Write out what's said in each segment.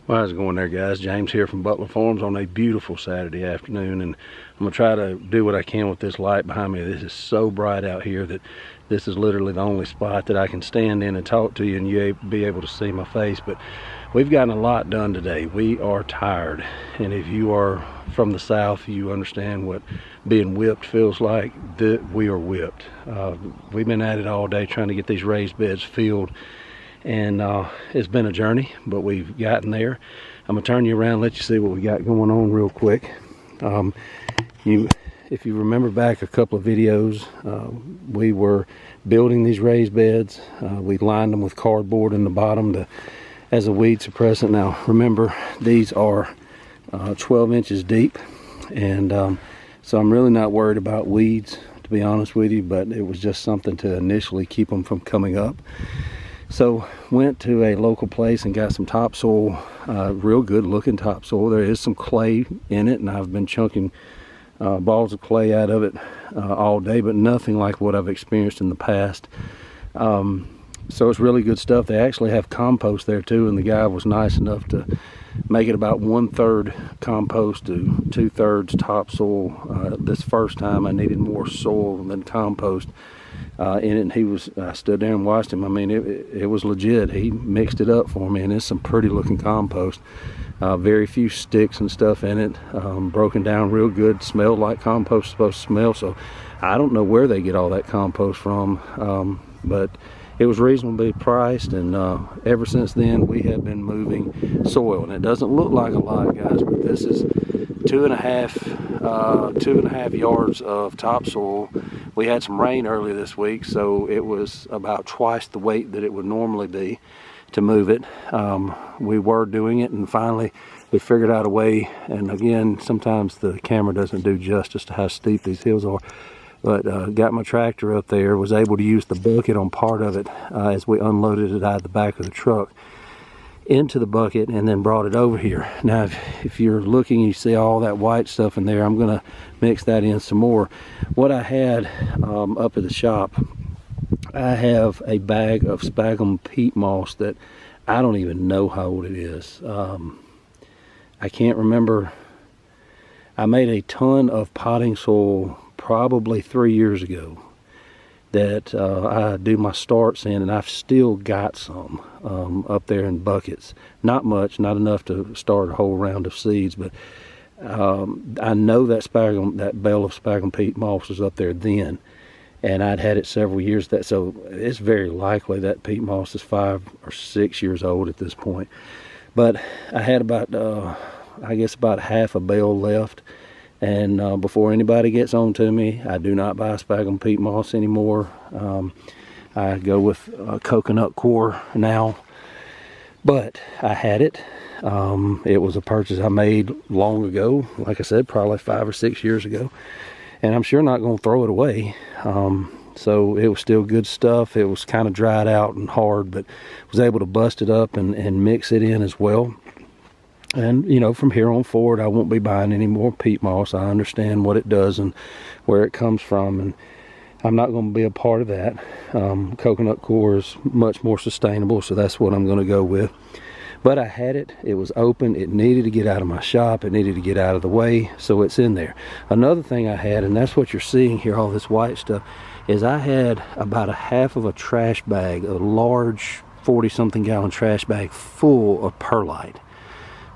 Well, how's it going there, guys? James here from Butler Farms on a beautiful Saturday afternoon, and I'm gonna try to do what I can with this light behind me. This is so bright out here that this is literally the only spot that I can stand in and talk to you and you be able to see my face. But we've gotten a lot done today. We are tired, and if you are from the South, you understand what being whipped feels like. We are whipped. We've been at it all day trying to get these raised beds filled, and it's been a journey, but we've gotten there. I'm gonna turn you around, let you see what we got going on real quick. If you remember back a couple of videos, we were building these raised beds. We lined them with cardboard in the bottom as a weed suppressant. Now remember, these are 12 inches deep, and so I'm really not worried about weeds, to be honest with you, but it was just something to initially keep them from coming up. So went to a local place and got some topsoil, real good looking topsoil. There is some clay in it, and I've been chunking balls of clay out of it all day, but nothing like what I've experienced in the past. So it's really good stuff. They actually have compost there too, and the guy was nice enough to make it about 1/3 compost to 2/3 topsoil. This first time I needed more soil than compost in it, and I stood there and watched him. I mean, it was legit. He mixed it up for me, and it's some pretty looking compost. Very few sticks and stuff in it, broken down real good, smelled like compost is supposed to smell. So I don't know where they get all that compost from, but it was reasonably priced, and ever since then we have been moving soil. And it doesn't look like a lot, guys, but this is 2.5 yards of topsoil. We had some rain earlier this week, so it was about twice the weight that it would normally be to move it. We were doing it, and finally we figured out a way. And again, sometimes the camera doesn't do justice to how steep these hills are, but got my tractor up there, was able to use the bucket on part of it as we unloaded it out of the back of the truck into the bucket, and then brought it over here. Now if you're looking, you see all that white stuff in there. I'm gonna mix that in some more. What I had up at the shop, I have a bag of sphagnum peat moss that I don't even know how old it is. I can't remember. I made a ton of potting soil probably 3 years ago that I do my starts in, and I've still got some up there in buckets. Not much, not enough to start a whole round of seeds, but I know that bale of sphagnum peat moss was up there then, and I'd had it several years. So it's very likely that peat moss is 5 or 6 years old at this point. But I had about I guess about half a bale left. And before anybody gets on to me, I do not buy sphagnum peat moss anymore. I go with coconut coir now, but I had it. It was a purchase I made long ago, like I said, probably 5 or 6 years ago, and I'm sure not going to throw it away. So it was still good stuff. It was kind of dried out and hard, but was able to bust it up and mix it in as well. And you know, from here on forward, I won't be buying any more peat moss. I understand what it does and where it comes from, and I'm not going to be a part of that. Coconut coir is much more sustainable, so that's what I'm going to go with. But I had it. It was open. It needed to get out of my shop. It needed to get out of the way, so it's in there. Another thing I had, and that's what you're seeing here, all this white stuff, is I had about a half of a trash bag, a large 40-something gallon trash bag full of perlite.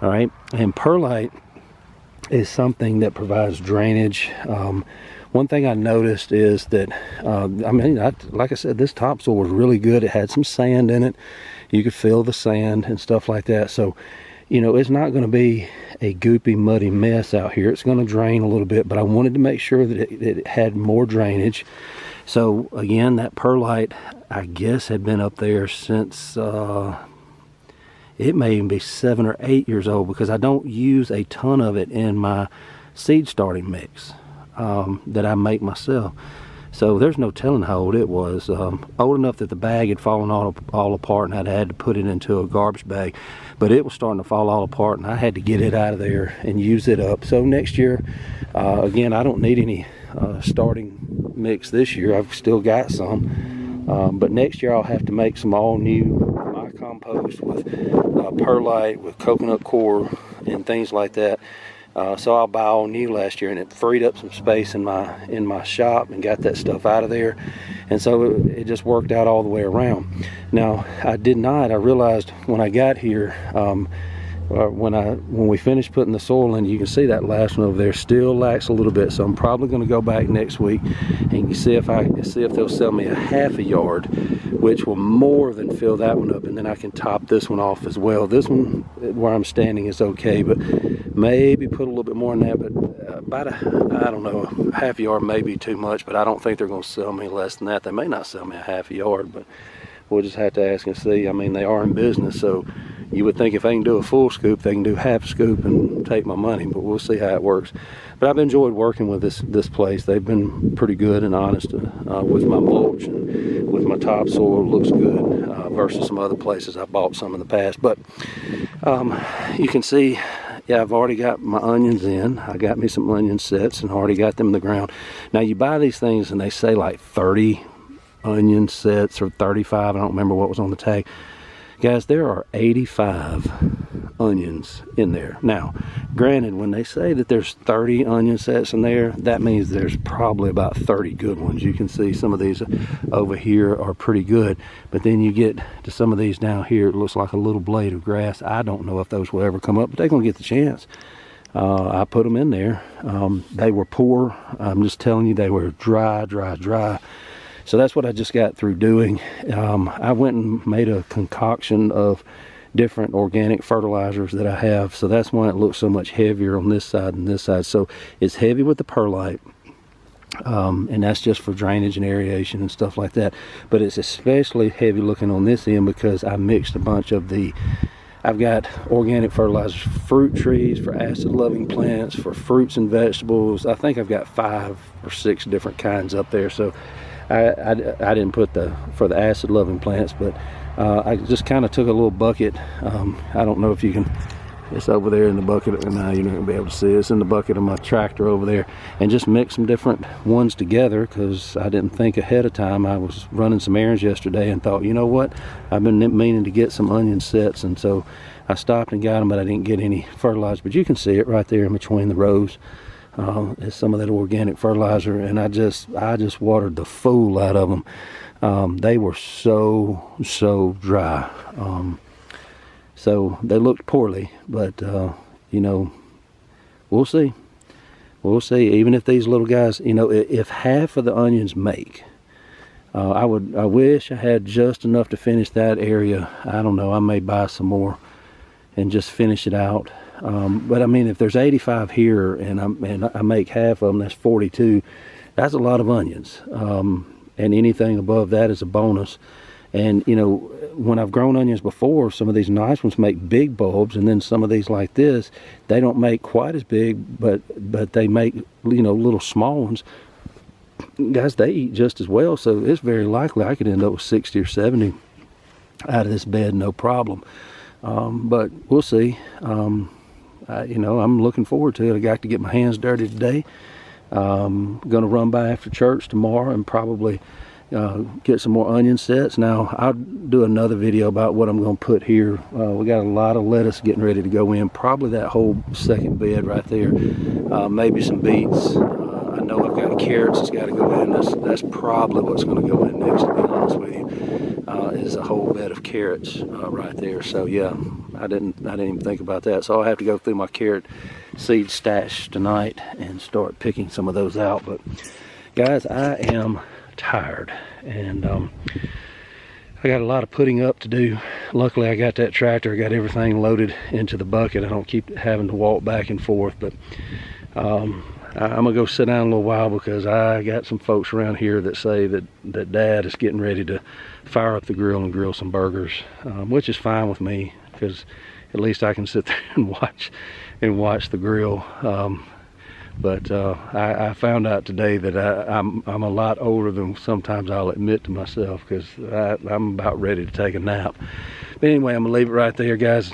All right, and perlite is something that provides drainage. One thing I noticed is that, like I said, this topsoil was really good. It had some sand in it. You could feel the sand and stuff like that. So, you know, it's not going to be a goopy, muddy mess out here. It's going to drain a little bit, but I wanted to make sure that it had more drainage. So again, that perlite, I guess, had been up there since it may even be 7 or 8 years old, because I don't use a ton of it in my seed starting mix that I make myself. So there's no telling how old it was. Old enough that the bag had fallen all apart, and I'd had to put it into a garbage bag. But it was starting to fall all apart, and I had to get it out of there and use it up. So next year, again, I don't need any starting mix this year. I've still got some. But next year I'll have to make some all new compost with perlite, with coconut coir, and things like that. So I'll buy all new last year, and it freed up some space in my shop and got that stuff out of there. And so it just worked out all the way around. Now I realized when I got here, when we finished putting the soil in, you can see that last one over there still lacks a little bit. So I'm probably going to go back next week and see if they'll sell me a half a yard, which will more than fill that one up, and then I can top this one off as well. This one where I'm standing is okay, but maybe put a little bit more in that. But about I don't know, a half a yard may be too much, but I don't think they're going to sell me less than that. They may not sell me a half a yard, but we'll just have to ask and see. I mean, they are in business, so you would think if they can do a full scoop, they can do half a scoop and take my money, but we'll see how it works. But I've enjoyed working with this place. They've been pretty good and honest with my mulch and with my topsoil. It looks good versus some other places I bought some in the past. But you can see, yeah, I've already got my onions in. I got me some onion sets and already got them in the ground. Now you buy these things and they say like 30 onion sets or 35. I don't remember what was on the tag. Guys, there are 85 onions in there. Now, granted, when they say that there's 30 onion sets in there, that means there's probably about 30 good ones. You can see some of these over here are pretty good, but then you get to some of these down here, it looks like a little blade of grass. I don't know if those will ever come up, but they're gonna get the chance. I put them in there. They were poor. I'm just telling you, they were dry. So that's what I just got through doing. I went and made a concoction of different organic fertilizers that I have. So that's why it looks so much heavier on this side and this side. So it's heavy with the perlite. And that's just for drainage and aeration and stuff like that. But it's especially heavy looking on this end because I mixed a bunch of I've got organic fertilizers for fruit trees, for acid loving plants, for fruits and vegetables. I think I've got 5 or 6 different kinds up there. So I didn't put for the acid loving plants, but I just kind of took a little bucket. I don't know if you can, it's over there in the bucket, and now you're not gonna be able to see it. It's in the bucket of my tractor over there, and just mix some different ones together because I didn't think ahead of time. I was running some errands yesterday and thought, you know what, I've been meaning to get some onion sets, and so I stopped and got them, but I didn't get any fertilizer. But you can see it right there in between the rows. It's some of that organic fertilizer, and I just watered the fool out of them. They were so dry, so they looked poorly, but you know, we'll see. Even if these little guys, you know, if half of the onions make, I wish I had just enough to finish that area. I don't know, I may buy some more and just finish it out. But I mean, if there's 85 here and I make half of them, that's 42. That's a lot of onions. And anything above that is a bonus. And you know, when I've grown onions before, some of these nice ones make big bulbs, and then some of these like this, they don't make quite as big, but they make, you know, little small ones. Guys, they eat just as well, so it's very likely I could end up with 60 or 70 out of this bed, no problem. But we'll see. You know, I'm looking forward to it. I got to get my hands dirty today. Going to run by after church tomorrow and probably get some more onion sets. Now, I'll do another video about what I'm going to put here. We got a lot of lettuce getting ready to go in. Probably that whole second bed right there. Maybe some beets. I know I've got carrots that's got to go in. That's probably what's going to go in next, to be honest with you. Is a whole bed of carrots right there. So yeah, I didn't even think about that. So I'll have to go through my carrot seed stash tonight and start picking some of those out. But guys, I am tired, and I got a lot of putting up to do. Luckily I got that tractor, I got everything loaded into the bucket. I don't keep having to walk back and forth. But I'm gonna go sit down a little while because I got some folks around here that say that Dad is getting ready to fire up the grill and grill some burgers, which is fine with me because at least I can sit there and watch the grill. But I found out today that I'm a lot older than sometimes I'll admit to myself, because I'm about ready to take a nap. But anyway, I'm gonna leave it right there, guys.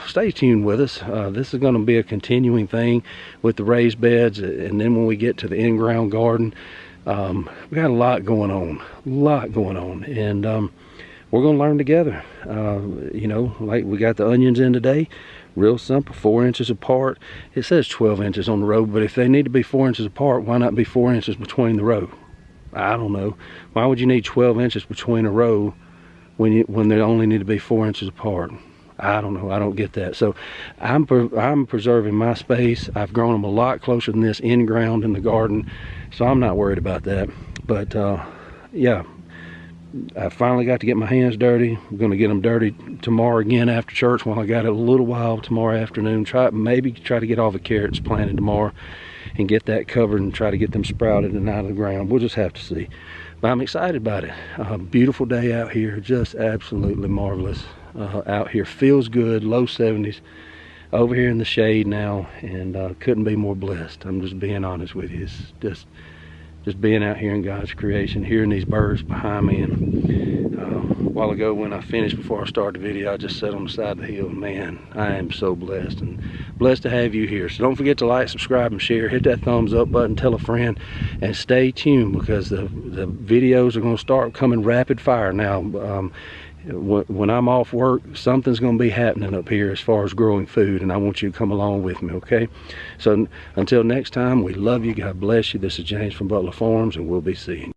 Stay tuned with us. This is gonna be a continuing thing with the raised beds, and then when we get to the in-ground garden, we got a lot going on, and we're gonna learn together. You know, like we got the onions in today, real simple, 4 inches apart. It says 12 inches on the row, but if they need to be 4 inches apart, why not be 4 inches between the row? I don't know. Why would you need 12 inches between a row when they only need to be 4 inches apart? I don't know. I don't get that. So I'm preserving my space. I've grown them a lot closer than this in ground in the garden, so I'm not worried about that. But yeah, I finally got to get my hands dirty. I'm going to get them dirty tomorrow again after church while I got it a little while tomorrow afternoon. Maybe try to get all the carrots planted tomorrow and get that covered and try to get them sprouted and out of the ground. We'll just have to see. But I'm excited about it. Beautiful day out here, just absolutely marvelous. Out here, feels good, low 70s. Over here in the shade now, and couldn't be more blessed. I'm just being honest with you. It's just being out here in God's creation, hearing these birds behind me. And a while ago when I finished, before I started the video, I just sat on the side of the hill. Man, I am so blessed, and blessed to have you here. So don't forget to like, subscribe, and share. Hit that thumbs up button, tell a friend, and stay tuned, because the videos are going to start coming rapid fire now. When I'm off work, something's going to be happening up here as far as growing food, and I want you to come along with me, okay? So until next time, we love you. God bless you. This is James from Butler Farms, and we'll be seeing you.